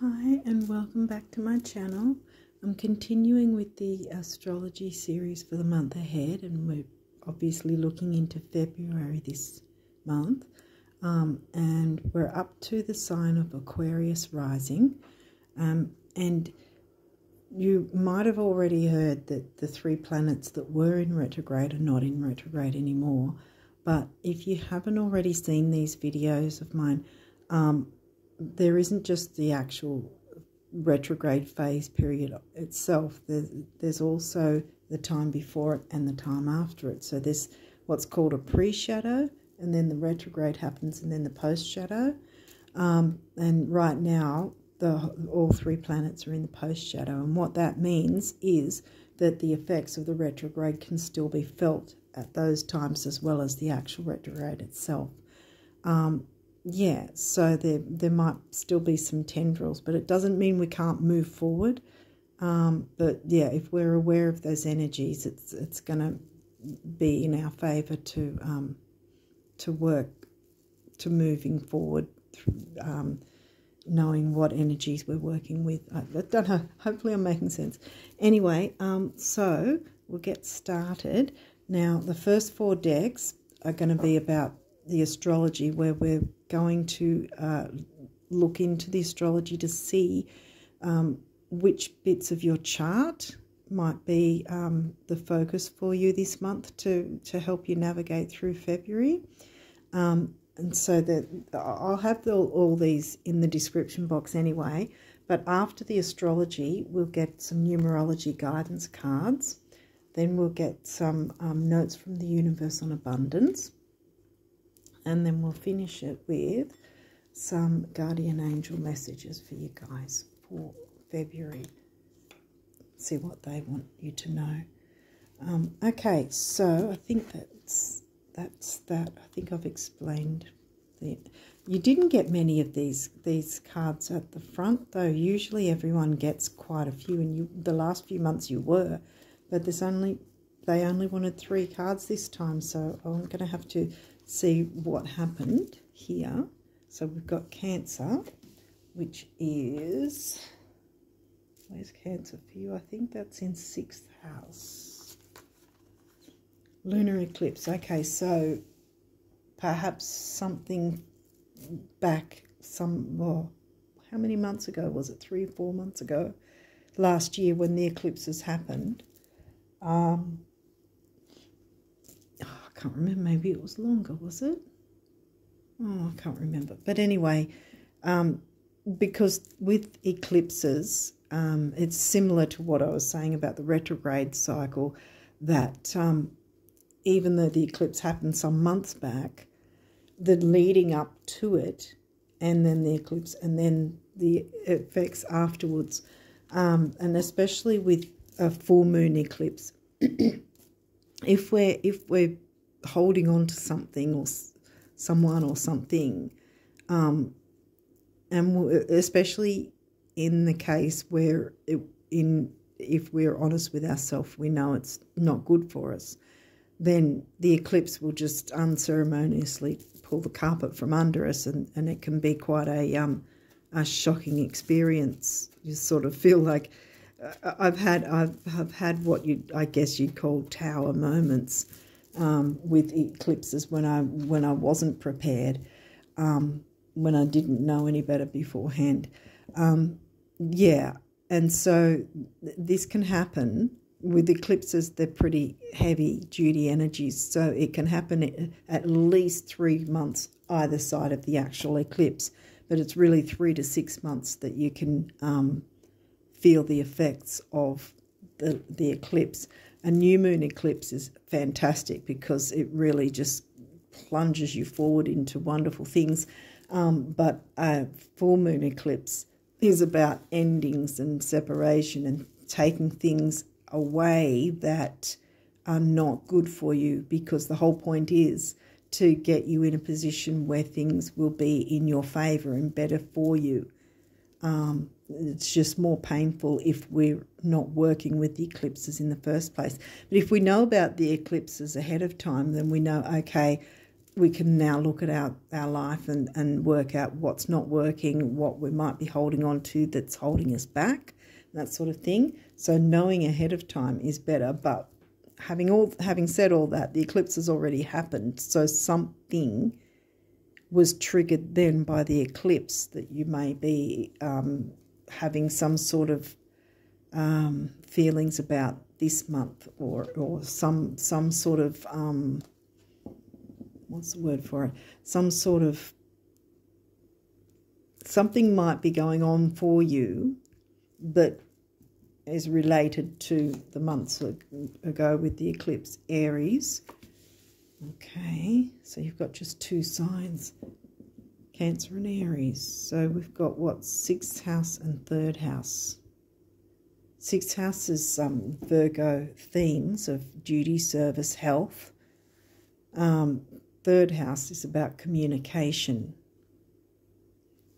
Hi and welcome back to my channel. I'm continuing with the astrology series for the month ahead, and we're obviously looking into February this month, and we're up to the sign of Aquarius rising, and you might have already heard that the three planets that were in retrograde are not in retrograde anymore. But if you haven't already seen these videos of mine, there isn't just the actual retrograde phase period itself. There's also the time before it and the time after it. So there's what's called a pre-shadow, and then the retrograde happens, and then the post-shadow. And right now, all three planets are in the post-shadow. And what that means is that the effects of the retrograde can still be felt at those times as well as the actual retrograde itself. Yeah, so there might still be some tendrils, but it doesn't mean we can't move forward. But yeah, if we're aware of those energies, it's going to be in our favour to work to moving forward, knowing what energies we're working with. I don't know. Hopefully, I'm making sense. Anyway, so we'll get started now. The first four decks are going to be about the astrology, where we're going to look into the astrology to see which bits of your chart might be the focus for you this month to help you navigate through February. And so that I'll have all these in the description box anyway, but after the astrology we'll get some numerology guidance cards, then we'll get some notes from the universe on abundance, and then we'll finish it with some guardian angel messages for you guys for February. See what they want you to know. Okay, so I think that's that. I think I've explained it. You didn't get many of these cards at the front, though. Usually everyone gets quite a few, and the last few months you were, but they only wanted 3 cards this time, so I'm going to have to see what happened here. So we've got Cancer, which is, where's Cancer for you? I think that's in 6th house. Lunar eclipse. Okay, so perhaps something back well, how many months ago was it? 3 or 4 months ago, last year, when the eclipses happened. I can't remember, maybe it was longer, was it? Oh, I can't remember. But anyway, because with eclipses, it's similar to what I was saying about the retrograde cycle, that even though the eclipse happened some months back, the leading up to it, and then the eclipse, and then the effects afterwards, and especially with a full moon eclipse, if we're holding on to something or someone or something, and especially in the case where if we're honest with ourselves, we know it's not good for us, then the eclipse will just unceremoniously pull the carpet from under us, and it can be quite a shocking experience. You sort of feel like I've had what I guess you'd call tower moments with eclipses when I wasn't prepared, when I didn't know any better beforehand. Yeah, and so this can happen with eclipses. They're pretty heavy duty energies, so it can happen at least 3 months either side of the actual eclipse, but it's really 3 to 6 months that you can feel the effects of the eclipse. A new moon eclipse is fantastic because it really just plunges you forward into wonderful things, but a full moon eclipse is about endings and separation and taking things away that are not good for you, because the whole point is to get you in a position where things will be in your favour and better for you. It's just more painful if we're not working with the eclipses in the first place. But if we know about the eclipses ahead of time, then we know, okay, we can now look at our life and work out what's not working, what we might be holding on to that's holding us back, that sort of thing. So knowing ahead of time is better. But having said all that, the eclipse has already happened. So something was triggered then by the eclipse that you may be having some sort of feelings about this month, or some sort of what's the word for it? Some sort of something might be going on for you that is related to the months ago with the eclipse. Aries. Okay, so you've got just 2 signs, Cancer and Aries. So we've got what, 6th house and 3rd house. 6th house is Virgo themes of duty, service, health. 3rd house is about communication,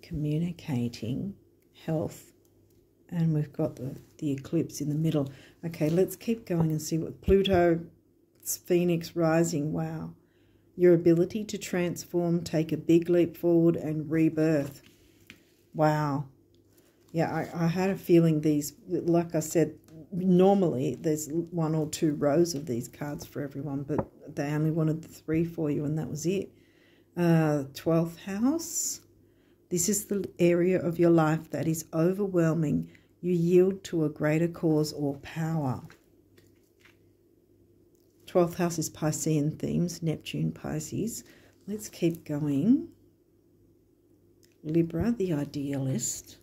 communicating, health. And we've got the eclipse in the middle. Okay, let's keep going and see what Pluto, Phoenix rising. Wow. Your ability to transform, take a big leap forward and rebirth. Wow. Yeah, I had a feeling these, like I said, normally there's 1 or 2 rows of these cards for everyone, but they only wanted the 3 for you and that was it. 12th house. This is the area of your life that is overwhelming. You yield to a greater cause or power. 12th house is Piscean themes, Neptune, Pisces. Let's keep going. Libra, the idealist.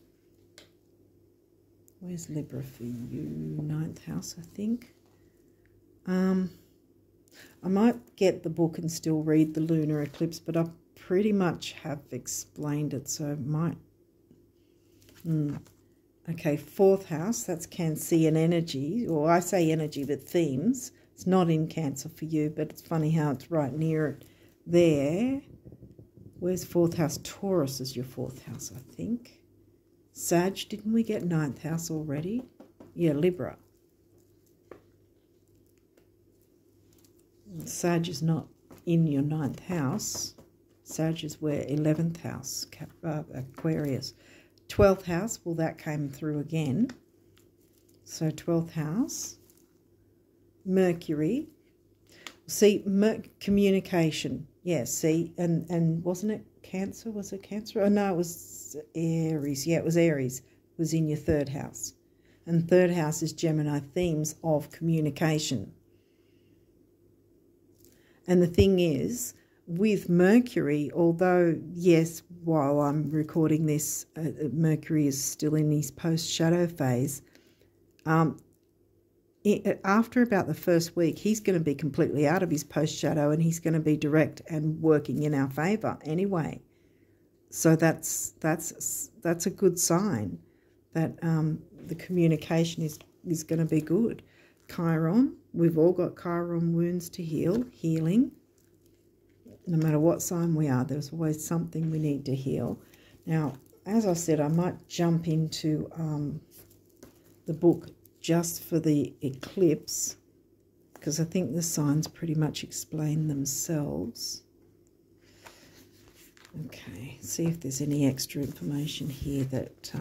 Where's Libra for you? 9th house, I think. I might get the book and still read the lunar eclipse, but I pretty much have explained it, so it might... Okay, 4th house, that's Cancerian energy, or I say energy, but themes. It's not in Cancer for you, but it's funny how it's right near it there. Where's 4th house? Taurus is your 4th house, I think. Sag, didn't we get 9th house already? Yeah, Libra. Sag is not in your 9th house. Sag is where 11th house, Aquarius. 12th house, well, that came through again. So 12th house. Mercury. See, communication. Yeah, see, and wasn't it Cancer? Was it Cancer? Oh, no, it was Aries. Yeah, it was Aries. It was in your 3rd house. And 3rd house is Gemini themes of communication. And the thing is, with Mercury, although, yes, while I'm recording this, Mercury is still in his post-shadow phase, after about the first week, he's going to be completely out of his post-shadow and he's going to be direct and working in our favour anyway. So that's a good sign that the communication is going to be good. Chiron, we've all got Chiron wounds to heal, healing. No matter what sign we are, there's always something we need to heal. Now, as I said, I might jump into the book just for the eclipse, because I think the signs pretty much explain themselves. Okay, see if there's any extra information here that...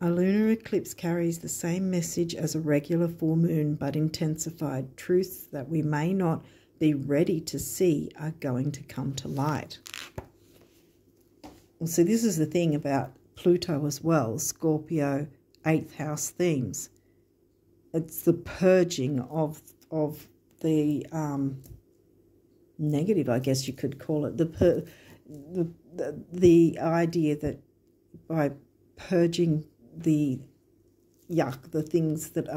A lunar eclipse carries the same message as a regular full moon, but intensified. Truths that we may not be ready to see are going to come to light. Well, see, this is the thing about Pluto as well, Scorpio, 8th house themes. It's the purging of the negative, I guess you could call it, the idea that by purging the yuck, the things that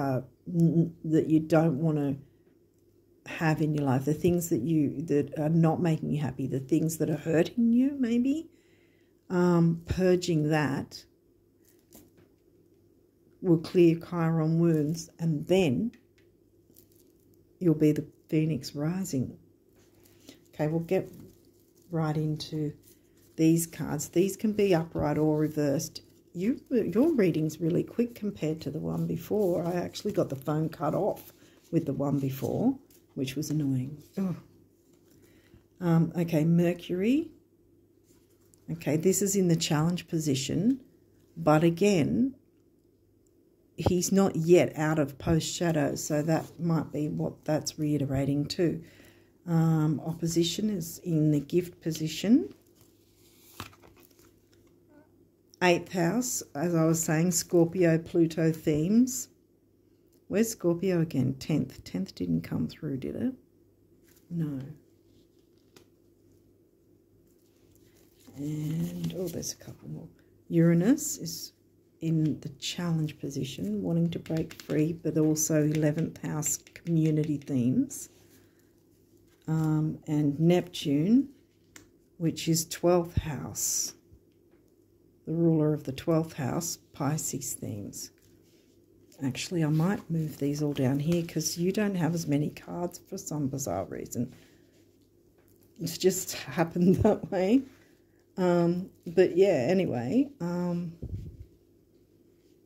you don't want to have in your life, the things that are not making you happy, the things that are hurting you, maybe, purging that will clear Chiron wounds, and then you'll be the Phoenix rising. Okay, we'll get right into these cards. These can be upright or reversed. your reading's really quick compared to the one before. I actually got the phone cut off with the one before, which was annoying. Oh. Okay, Mercury. Okay, this is in the challenge position, but again, he's not yet out of post-shadow, so that might be what that's reiterating too. Opposition is in the gift position. 8th house, as I was saying, Scorpio, Pluto themes. Where's Scorpio again? 10th. 10th didn't come through, did it? No. And, oh, there's a couple more. Uranus is in the challenge position, wanting to break free, but also 11th house community themes. And Neptune, which is 12th house, the ruler of the 12th house, Pisces themes. Actually, I might move these all down here because you don't have as many cards for some bizarre reason. It's just happened that way. But yeah, anyway,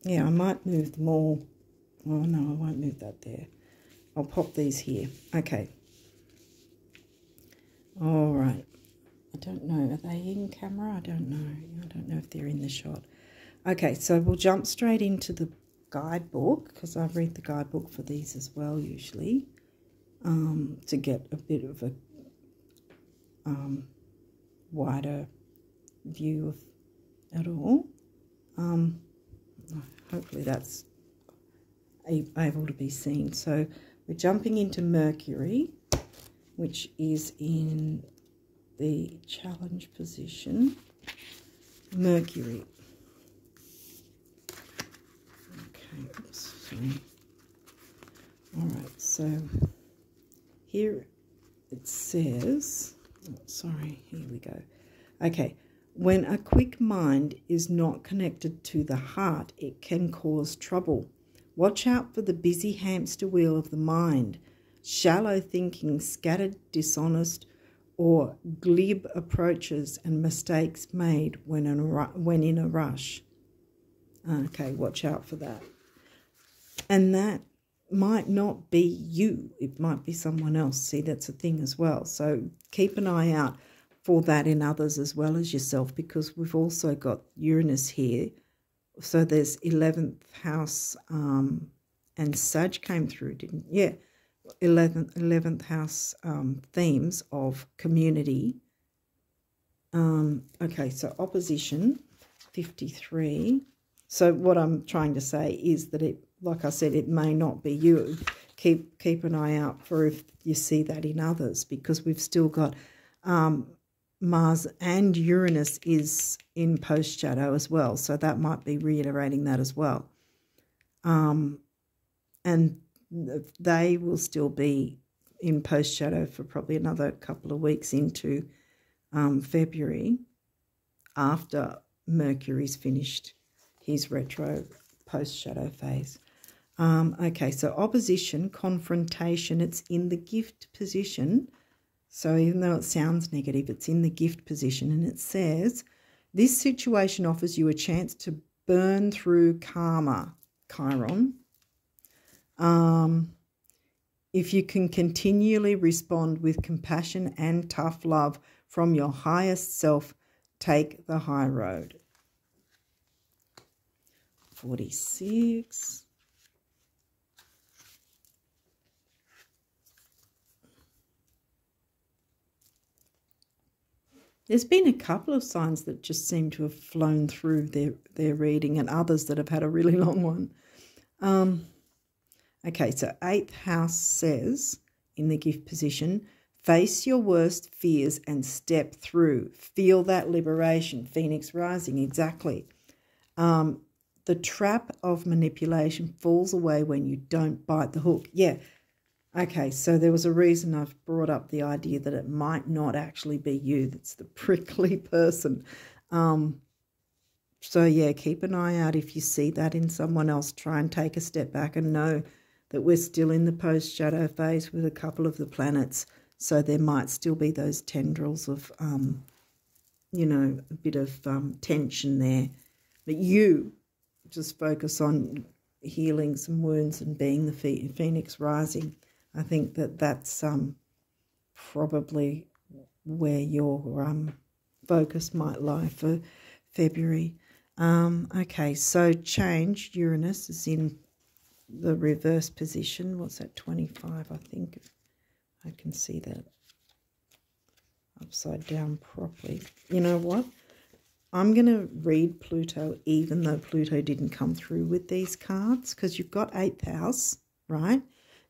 yeah, I might move them all. Oh, no, I won't move that there. I'll pop these here. Okay. All right. I don't know. Are they in camera? I don't know. I don't know if they're in the shot. Okay, so we'll jump straight into the guidebook because I read the guidebook for these as well usually, to get a bit of a wider view of it all. Hopefully that's able to be seen. So we're jumping into Mercury, which is in the challenge position. Mercury. Okay, oops, sorry. All right, so here it says, oh, sorry, here we go. Okay, when a quick mind is not connected to the heart, it can cause trouble. Watch out for the busy hamster wheel of the mind, shallow thinking, scattered, dishonest, or glib approaches and mistakes made when in a rush. Okay, watch out for that. And that might not be you. It might be someone else. See, that's a thing as well. So keep an eye out for that in others as well as yourself, because we've also got Uranus here. So there's 11th house, and Sag came through, didn't? Yeah, 11th house themes of community. Okay, so opposition, 53. So what I'm trying to say is that it, like I said, it may not be you. Keep an eye out for if you see that in others, because we've still got Mars and Uranus is in post shadow as well, so that might be reiterating that as well. And they will still be in post shadow for probably another couple of weeks into February, after Mercury's finished his retro post shadow phase. Okay, so opposition, confrontation, it's in the gift position. So even though it sounds negative, it's in the gift position, and it says, this situation offers you a chance to burn through karma, Chiron. If you can continually respond with compassion and tough love from your highest self, take the high road. 46. There's been a couple of signs that just seem to have flown through their reading, and others that have had a really long one. Okay, so 8th house says, in the gift position, face your worst fears and step through. Feel that liberation. Phoenix rising, exactly. The trap of manipulation falls away when you don't bite the hook. Yeah. Okay, so there was a reason I've brought up the idea that it might not actually be you that's the prickly person. So, yeah, keep an eye out if you see that in someone else. Try and take a step back and know that we're still in the post-shadow phase with a couple of the planets. So there might still be those tendrils of, you know, a bit of tension there But you just focus on healing some wounds and being the phoenix rising. I think that that's probably where your focus might lie for February. Okay, so change. Uranus is in the reverse position. What's that, 25, I think. I can see that upside down properly. You know what? I'm going to read Pluto even though Pluto didn't come through with these cards, because you've got 8th house, right?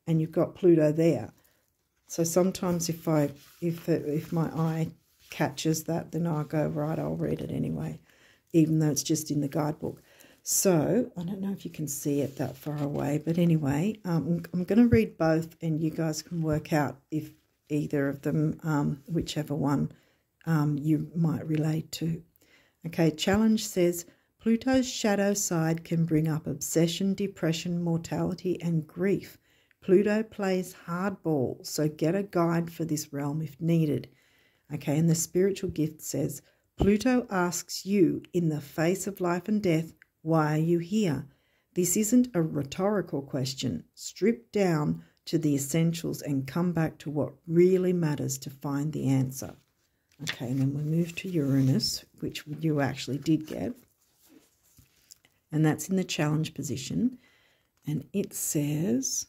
And you've got Pluto there. So sometimes if my eye catches that, then I'll go, right, I'll read it anyway, even though it's just in the guidebook. So I don't know if you can see it that far away, but anyway, I'm going to read both, and you guys can work out if either of them, whichever one you might relate to. Okay, challenge says, Pluto's shadow side can bring up obsession, depression, mortality, and grief. Pluto plays hardball, so get a guide for this realm if needed. Okay, and the spiritual gift says, Pluto asks you, in the face of life and death, why are you here? This isn't a rhetorical question. Strip down to the essentials and come back to what really matters to find the answer. Okay, and then we move to Uranus, which you actually did get. And that's in the challenge position. And it says,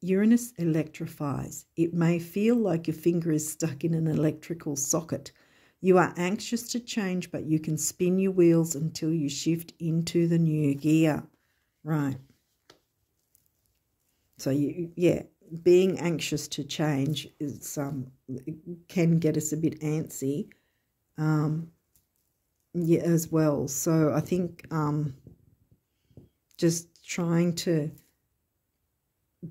Uranus electrifies. It may feel like your finger is stuck in an electrical socket. You are anxious to change, but you can spin your wheels until you shift into the new gear. Right. So, being anxious to change is can get us a bit antsy as well. So I think just trying to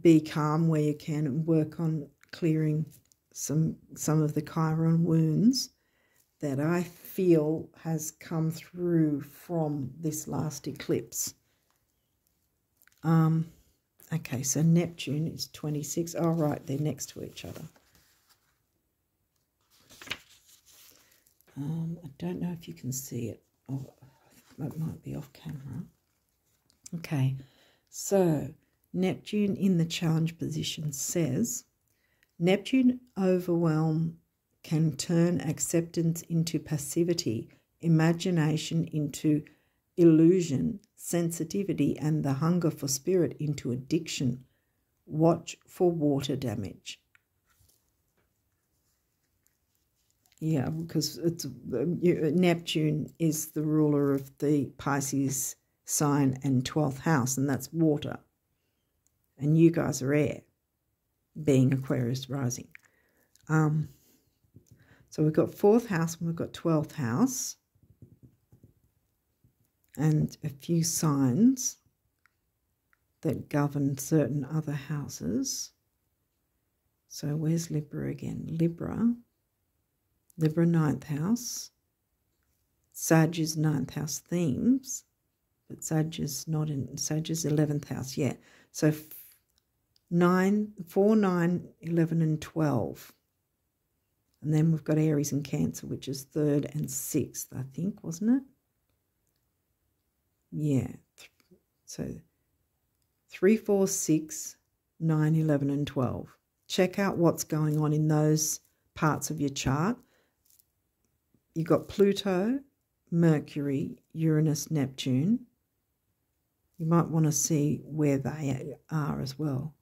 be calm where you can and work on clearing some of the Chiron wounds that I feel has come through from this last eclipse. Okay, so Neptune is 26. Oh, right, they're next to each other. I don't know if you can see it. Oh, it might be off camera. Okay, so Neptune in the challenge position says, Neptune overwhelm can turn acceptance into passivity, imagination into illusion, sensitivity, and the hunger for spirit into addiction. Watch for water damage. Yeah, because it's Neptune is the ruler of the Pisces sign and 12th house, and that's water. And you guys are air, being Aquarius rising. So we've got 4th house and we've got 12th house. And a few signs that govern certain other houses. So where's Libra again? Libra 9th house. Sag is 9th house themes, but Sag is not in, Sag is 11th house, yeah. So 4, 9, 11 and 12. And then we've got Aries and Cancer, which is 3rd and 6th, I think, wasn't it? Yeah. So 3, 4, 6, 9, 11 and 12. Check out what's going on in those parts of your chart. You've got Pluto, Mercury, Uranus, Neptune. You might want to see where they are as well.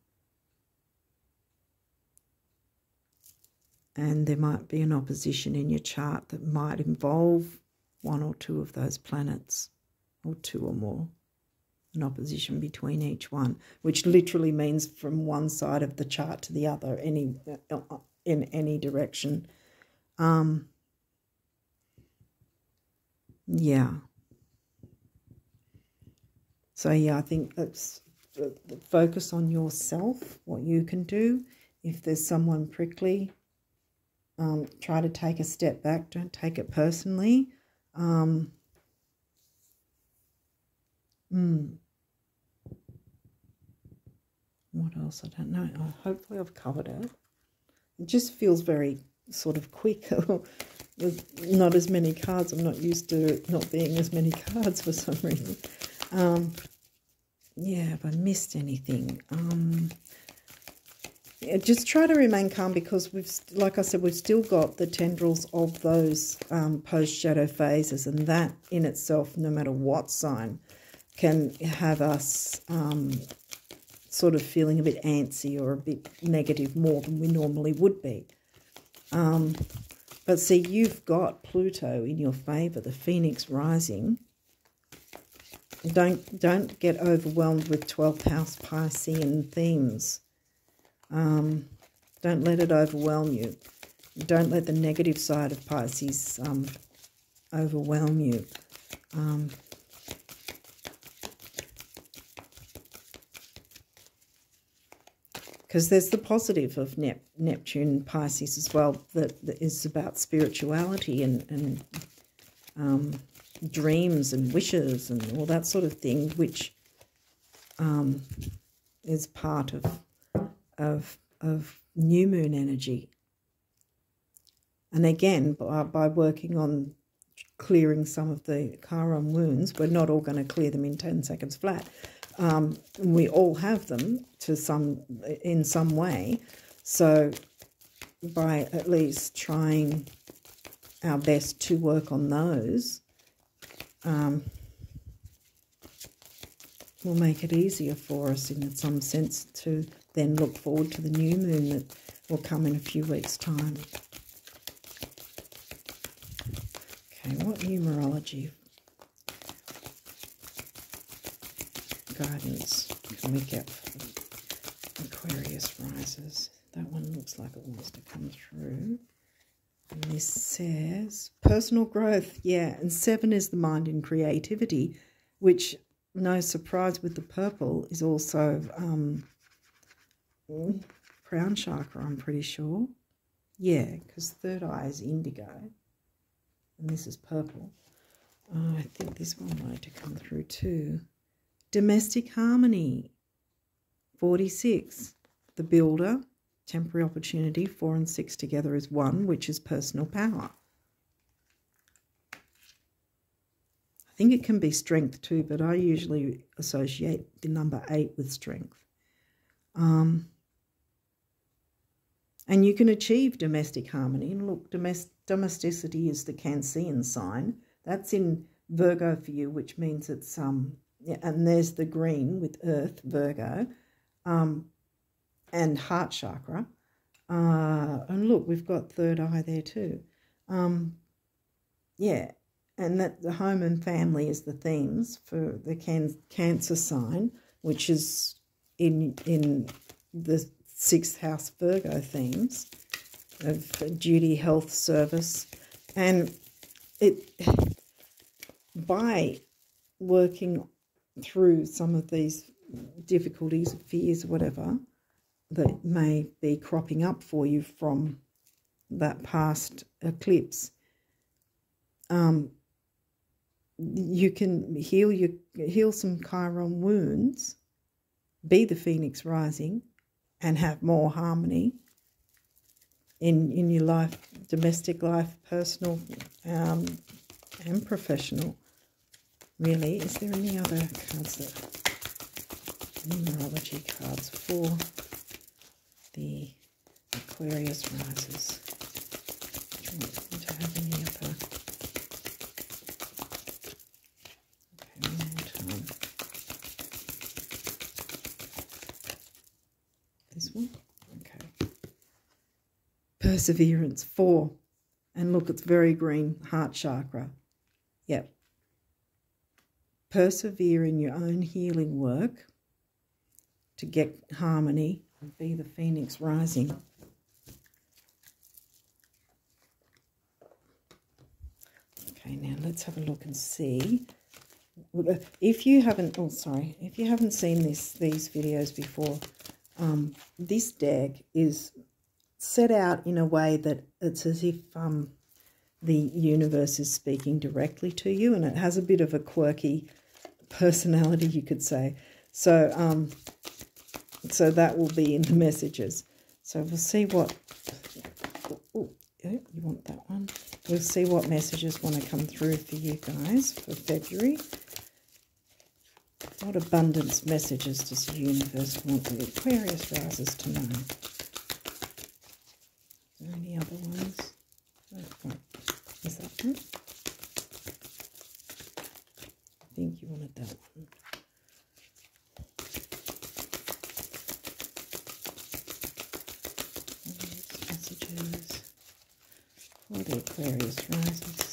And there might be an opposition in your chart that might involve 1 or 2 of those planets, or 2 or more. An opposition between each one, which literally means from one side of the chart to the other, in any direction. Yeah. So, yeah, I think that's focus on yourself, what you can do. If there's someone prickly, try to take a step back. Don't take it personally. What else? I don't know. Hopefully I've covered it. It just feels very sort of quick. With not as many cards. I'm not used to it not being as many cards for some reason. Yeah, have I missed anything? Yeah, just try to remain calm, because like I said, we've still got the tendrils of those post-shadow phases, and that in itself, no matter what sign, can have us sort of feeling a bit antsy or a bit negative more than we normally would be. But see, you've got Pluto in your favour, the Phoenix rising. Don't get overwhelmed with 12th house Piscean themes. Don't let it overwhelm you. Don't let the negative side of Pisces overwhelm you. Because there's the positive of Neptune Pisces as well, that is about spirituality and dreams and wishes and all that sort of thing, which is part of new moon energy. And again, by working on clearing some of the Chiron wounds, we're not all going to clear them in 10 seconds flat. We all have them in some way. So by at least trying our best to work on those, will make it easier for us in some sense to then look forward to the new moon that will come in a few weeks' time. Okay, what numerology guidance can we get for Aquarius risers? That one looks like it wants to come through. And this says personal growth, yeah, and 7 is the mind and creativity, which, no surprise with the purple, is also crown chakra, I'm pretty sure. Yeah, because third eye is indigo, and this is purple. I think this one wanted to come through too. Domestic harmony, 46, the builder, temporary opportunity, 4 and 6 together is 1, which is personal power. I think it can be strength too, but I usually associate the number 8 with strength. And you can achieve domestic harmony. And look, domesticity is the Cancerian sign. That's in Virgo for you, which means it's yeah, and there's the green with Earth, Virgo, and heart chakra. And look, we've got third eye there too. Yeah, and that the home and family is the themes for the Cancer sign, which is in the 6th house Virgo themes of duty, health, service. And by working through some of these difficulties, fears, whatever, that may be cropping up for you from that past eclipse, you can heal some Chiron wounds, be the Phoenix rising, and have more harmony in your life, domestic life, personal, and professional. Really, is there any other cards numerology cards for the Aquarius risers? Do you want to have any other? Okay, one more time. This one? Okay. Perseverance, 4. And look, it's very green, heart chakra. Yep. Persevere in your own healing work to get harmony and be the Phoenix rising. Okay, now let's have a look and see. If you haven't, if you haven't seen these videos before, this deck is set out in a way that it's as if the universe is speaking directly to you, and it has a bit of a quirky personality, you could say. So so that will be in the messages. So we'll see what we'll see what messages want to come through for you guys for February. What abundance messages does the universe want the Aquarius risers to know? Are there any other ones? Oh, is that one? I think you wanted that one. Messages for the Aquarius risers.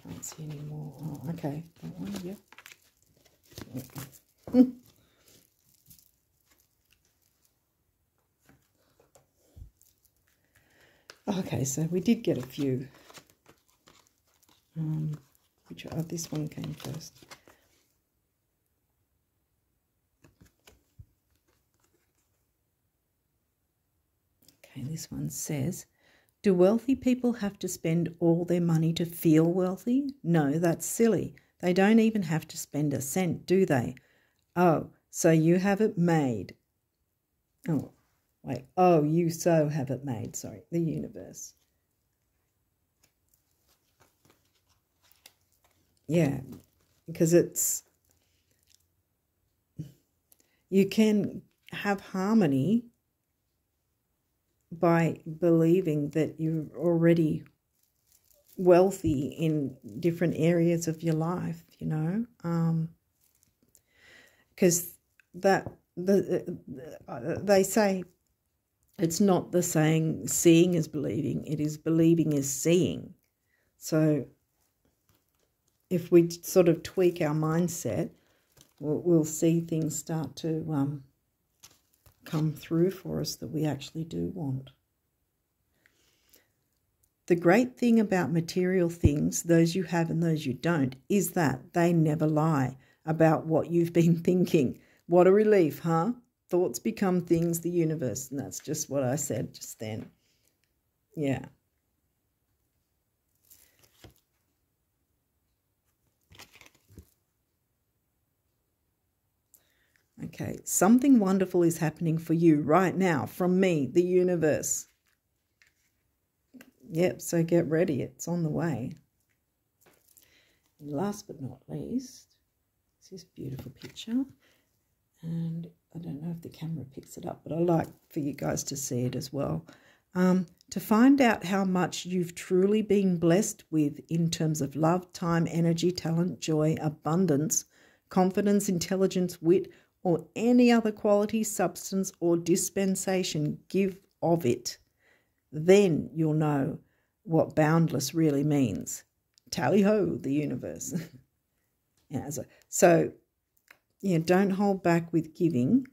Can't see any more. Oh, okay. That one, yep. Okay, so we did get a few. This one came first. Okay, this one says, do wealthy people have to spend all their money to feel wealthy? No, that's silly. They don't even have to spend a cent, do they? Oh, so you have it made. Oh, wait. Oh, you so have it made. Sorry, the universe. Yeah, because you can have harmony by believing that you're already wealthy in different areas of your life, you know, because they say it's not the saying seeing is believing, it is believing is seeing. So if we sort of tweak our mindset, we'll see things start to come through for us that we actually do want. The great thing about material things, those you have and those you don't, is that they never lie about what you've been thinking. What a relief, huh? Thoughts become things, the universe. And that's just what I said just then. Yeah. Okay, something wonderful is happening for you right now from me, the universe. Yep, so get ready. It's on the way. And last but not least, it's this beautiful picture. And I don't know if the camera picks it up, but I like for you guys to see it as well. To find out how much you've truly been blessed with in terms of love, time, energy, talent, joy, abundance, confidence, intelligence, wit, or any other quality, substance, or dispensation, give of it. Then you'll know what boundless really means. Tally-ho, the universe. Yeah, so, yeah, don't hold back with giving.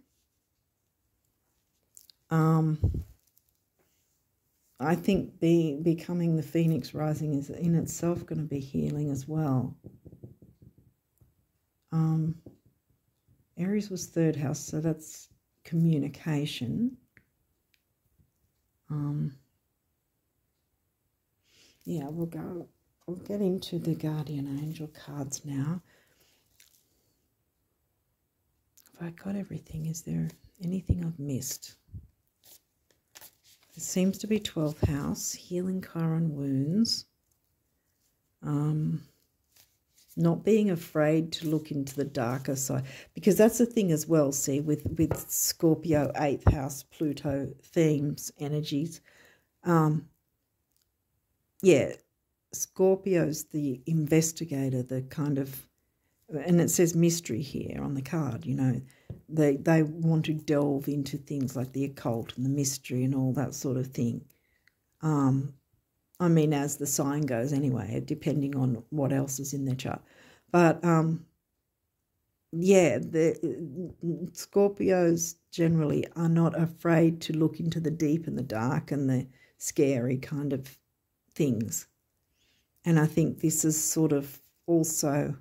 I think becoming the Phoenix rising is in itself going to be healing as well. Aries was third house, so that's communication. Yeah, we'll get into the guardian angel cards now. Have I got everything? Is there anything I've missed? It seems to be 12th house, healing current wounds. Not being afraid to look into the darker side, because that's the thing as well, see, with Scorpio 8th house, Pluto themes, energies. Yeah, Scorpio's the investigator, the kind of, and it says mystery here on the card, you know. They want to delve into things like the occult and the mystery and all that sort of thing. I mean, as the sign goes anyway, depending on what else is in their chart. But, yeah, the Scorpios generally are not afraid to look into the deep and the dark and the scary kind of things. And I think this is sort of also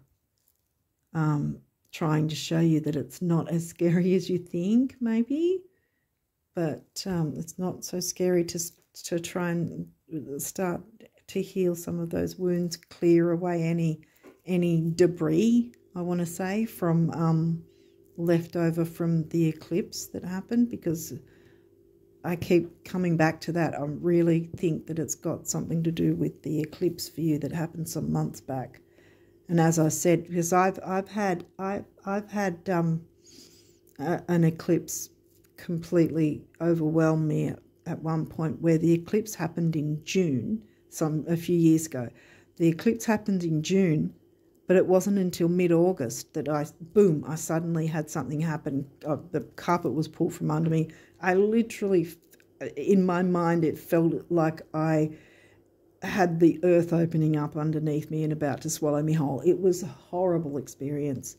trying to show you that it's not as scary as you think, maybe. But it's not so scary to try and start to heal some of those wounds, clear away any debris, I want to say, from left over from the eclipse that happened, because I keep coming back to that. I really think that it's got something to do with the eclipse for you that happened some months back. And as I said, because I've had an eclipse completely overwhelm me at one point, where the eclipse happened in June, a few years ago. The eclipse happened in June, but it wasn't until mid-August that I suddenly had something happen. The carpet was pulled from under me. I literally, in my mind, it felt like I had the earth opening up underneath me and about to swallow me whole. It was a horrible experience.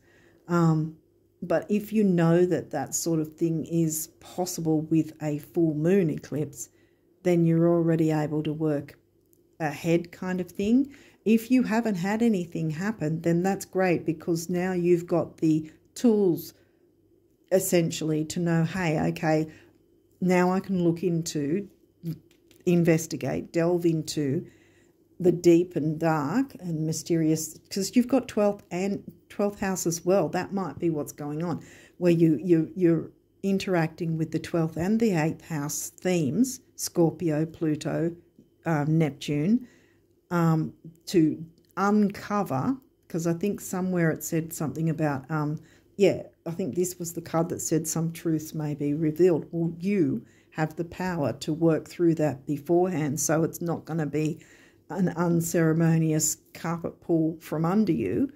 But if you know that that sort of thing is possible with a full moon eclipse, then you're already able to work ahead, kind of thing. If you haven't had anything happen, then that's great, because now you've got the tools essentially to know, hey, okay, now I can look into, investigate, delve into the deep and dark and mysterious, because you've got 12th house as well. That might be what's going on, where you're interacting with the 12th and the 8th house themes, Scorpio, Pluto, Neptune, to uncover, because I think somewhere it said something about, I think this was the card that said some truths may be revealed. Well, you have the power to work through that beforehand, so it's not going to be an unceremonious carpet pull from under you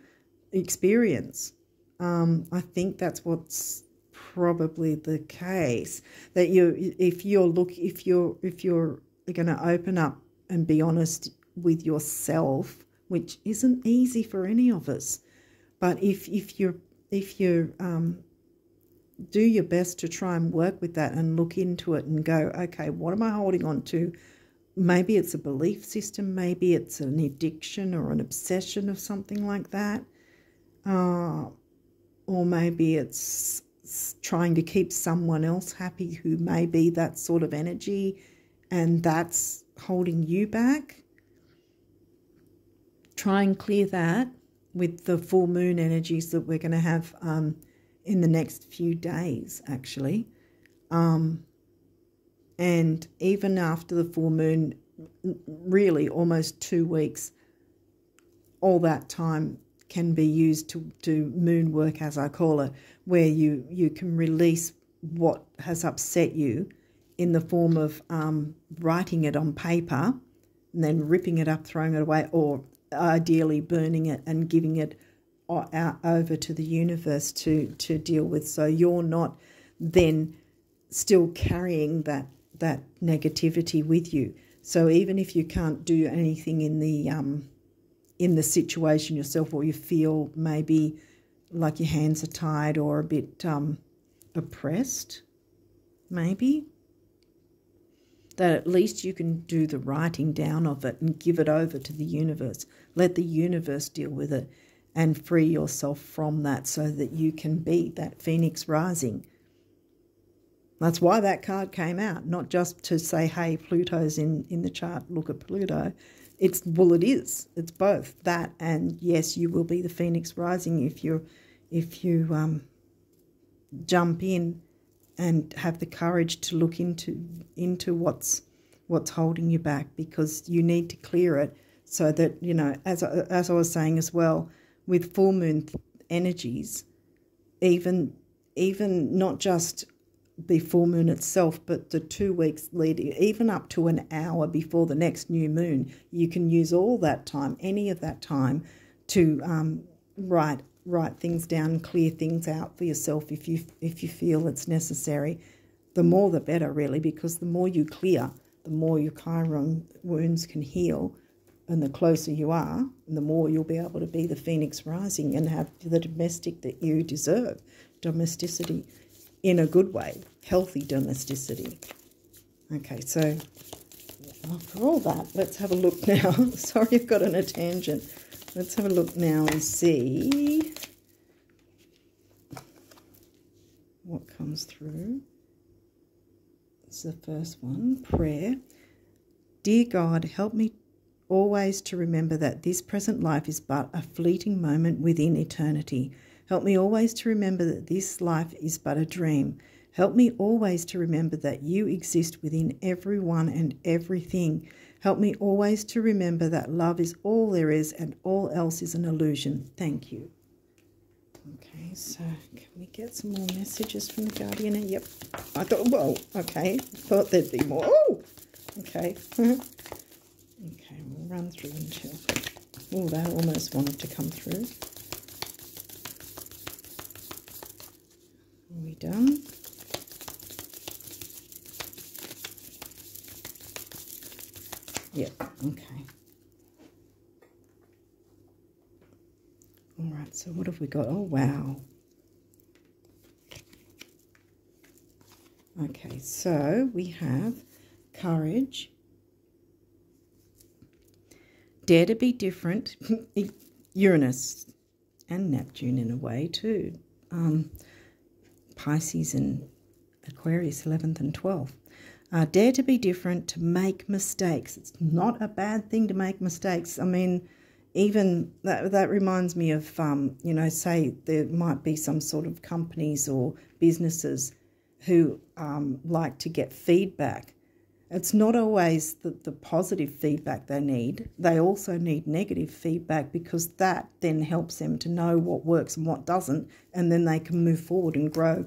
experience. I think that's what's probably the case, that if you're going to open up and be honest with yourself, which isn't easy for any of us, but if you do your best to try and work with that and look into it and go, okay, what am I holding on to? Maybe it's a belief system, maybe it's an addiction or an obsession of something like that, or maybe it's trying to keep someone else happy who may be that sort of energy, and that's holding you back. Try and clear that with the full moon energies that we're going to have in the next few days, actually. And even after the full moon, really almost 2 weeks, all that time can be used to moon work, as I call it, where you can release what has upset you in the form of writing it on paper and then ripping it up, throwing it away, or ideally burning it and giving it out over to the universe to deal with, so you're not then still carrying that negativity with you. So even if you can't do anything in the situation yourself, or you feel maybe like your hands are tied or a bit oppressed, maybe, that at least you can do the writing down of it and give it over to the universe. Let the universe deal with it and free yourself from that, so that you can be that phoenix rising. That's why that card came out, not just to say, hey, Pluto's in the chart, look at Pluto. It is. It's both that, and yes, you will be the phoenix rising if you jump in and have the courage to look into what's holding you back, because you need to clear it, so that, you know, as I was saying as well, with full moon energies, even not just the full moon itself, but the 2 weeks leading, even up to an hour before the next new moon, you can use all that time, any of that time, to write things down, clear things out for yourself if you feel it's necessary. The more the better, really, because the more you clear, the more your Chiron wounds can heal, and the closer you are, the more you'll be able to be the phoenix rising and have the domestic that you deserve. Domesticity in a good way, healthy domesticity. Okay, so after all that, let's have a look now. Sorry, I've got on a tangent. Let's have a look now and see what comes through. It's the first one, prayer. Dear God, help me always to remember that this present life is but a fleeting moment within eternity. Help me always to remember that this life is but a dream. Help me always to remember that you exist within everyone and everything. Help me always to remember that love is all there is and all else is an illusion. Thank you. Okay, so can we get some more messages from the Guardian? Yep. I thought, well, okay. Thought there'd be more. Oh, okay. Okay, we'll run through until... Oh, they almost wanted to come through. Are we done? Yep, okay. All right, so what have we got? Oh, wow. Okay, so we have courage. Dare to be different. Uranus and Neptune in a way too. Pisces and Aquarius, 11th and 12th. Dare to be different, to make mistakes. It's not a bad thing to make mistakes. I mean, even that reminds me of, you know, say there might be some sort of companies or businesses who like to get feedback. It's not always the positive feedback they need. They also need negative feedback, because that then helps them to know what works and what doesn't, and then they can move forward and grow.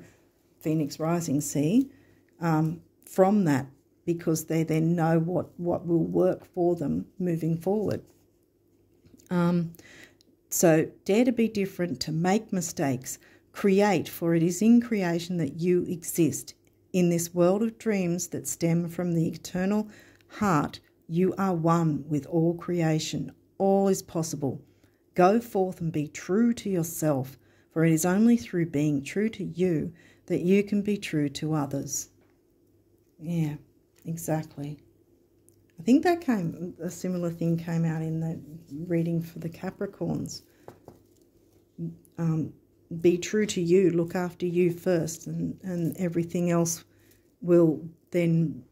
Phoenix rising, see, from that, because they then know what will work for them moving forward. So dare to be different, to make mistakes, create, for it is in creation that you exist. In this world of dreams that stem from the eternal heart, you are one with all creation. All is possible. Go forth and be true to yourself, for it is only through being true to you that you can be true to others. Yeah, exactly. I think that a similar thing came out in the reading for the Capricorns. Be true to you, look after you first, and everything else will then,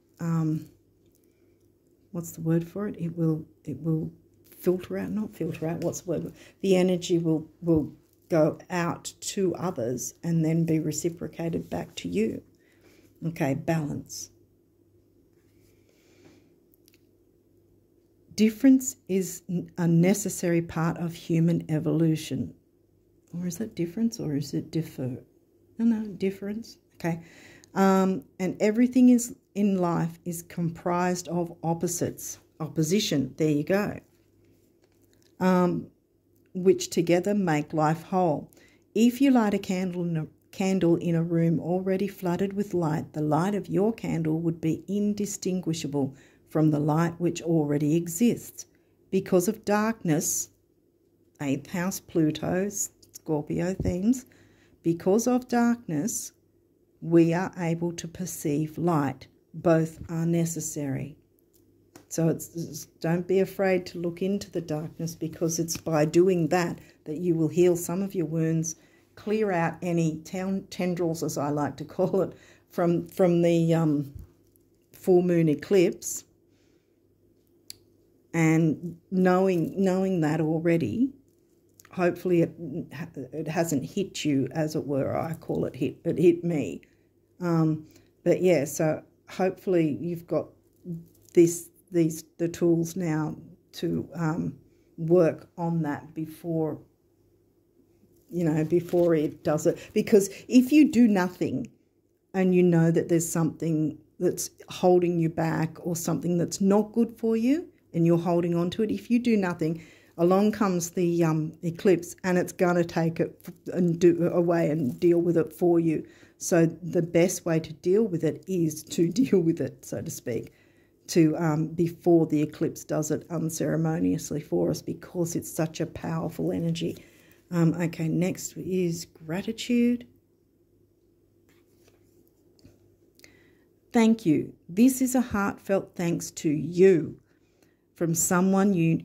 what's the word for it? It will filter out, not filter out, what's the word? The energy will go out to others and then be reciprocated back to you. Okay, balance. Difference is a necessary part of human evolution. Or is it difference, or is it differ? No, difference. Okay. And everything is in life is comprised of opposites. Opposition, there you go. Which together make life whole. If you light a candle in a room already flooded with light, the light of your candle would be indistinguishable from the light which already exists. Because of darkness, 8th house Pluto, Scorpio themes, because of darkness, we are able to perceive light. Both are necessary. So don't be afraid to look into the darkness, because it's by doing that you will heal some of your wounds, clear out any tendrils, as I like to call it, from the full moon eclipse. And knowing that already, hopefully it hasn't hit you, as it were. I call it hit. It hit me. But yeah, so hopefully you've got the tools now to work on that before it does it. Because if you do nothing and you know that there's something that's holding you back or something that's not good for you and you're holding on to it, if you do nothing, along comes the eclipse and it's going to take it and do away and deal with it for you. So the best way to deal with it is to deal with it, so to speak, before the eclipse does it unceremoniously for us, because it's such a powerful energy. Okay, next is gratitude. Thank you. This is a heartfelt thanks to you from someone you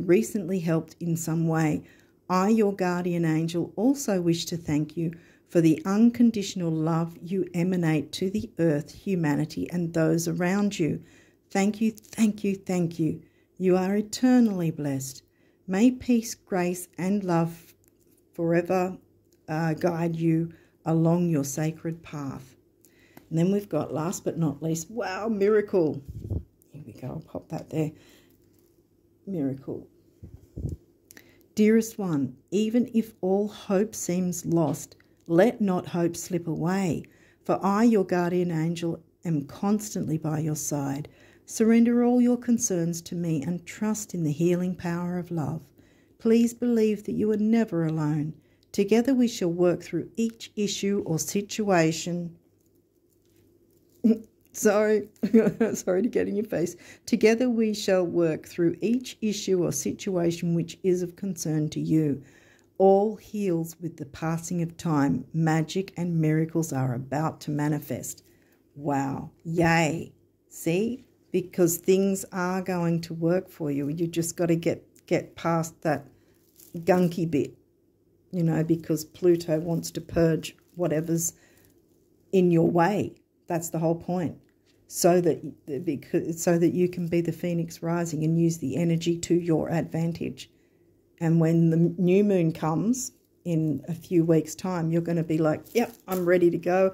recently helped in some way. I, your guardian angel, also wish to thank you for the unconditional love you emanate to the earth, humanity, and those around you. Thank you, thank you, thank you. You are eternally blessed. May peace, grace, and love forever guide you along your sacred path. And then we've got, last but not least, wow, miracle. Here we go, I'll pop that there. Miracle. Dearest one, even if all hope seems lost, let not hope slip away, for I, your guardian angel, am constantly by your side. Surrender all your concerns to me and trust in the healing power of love. Please believe that you are never alone. Together we shall work through each issue or situation. Sorry to get in your face. Together we shall work through each issue or situation which is of concern to you. All heals with the passing of time. Magic and miracles are about to manifest. Wow. Yay. See? Because things are going to work for you. You just got to get past that gunky bit, you know, because Pluto wants to purge whatever's in your way. That's the whole point. So that you can be the phoenix rising and use the energy to your advantage. And when the new moon comes in a few weeks' time, you're going to be like, yep, I'm ready to go.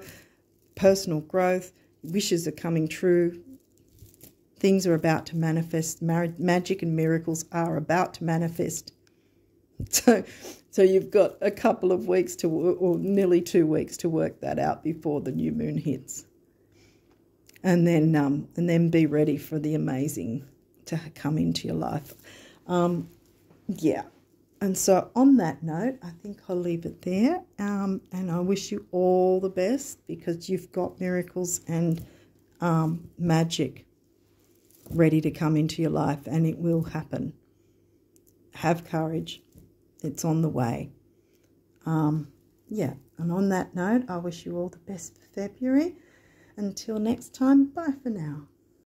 Personal growth, wishes are coming true. Things are about to manifest. Magic and miracles are about to manifest. So you've got a couple of weeks to, or nearly 2 weeks to work that out before the new moon hits. And then be ready for the amazing to come into your life. Yeah. And so on that note, I think I'll leave it there. And I wish you all the best, because you've got miracles and magic ready to come into your life, and it will happen. Have courage. It's on the way. Yeah. And on that note, I wish you all the best for February. Until next time, bye for now.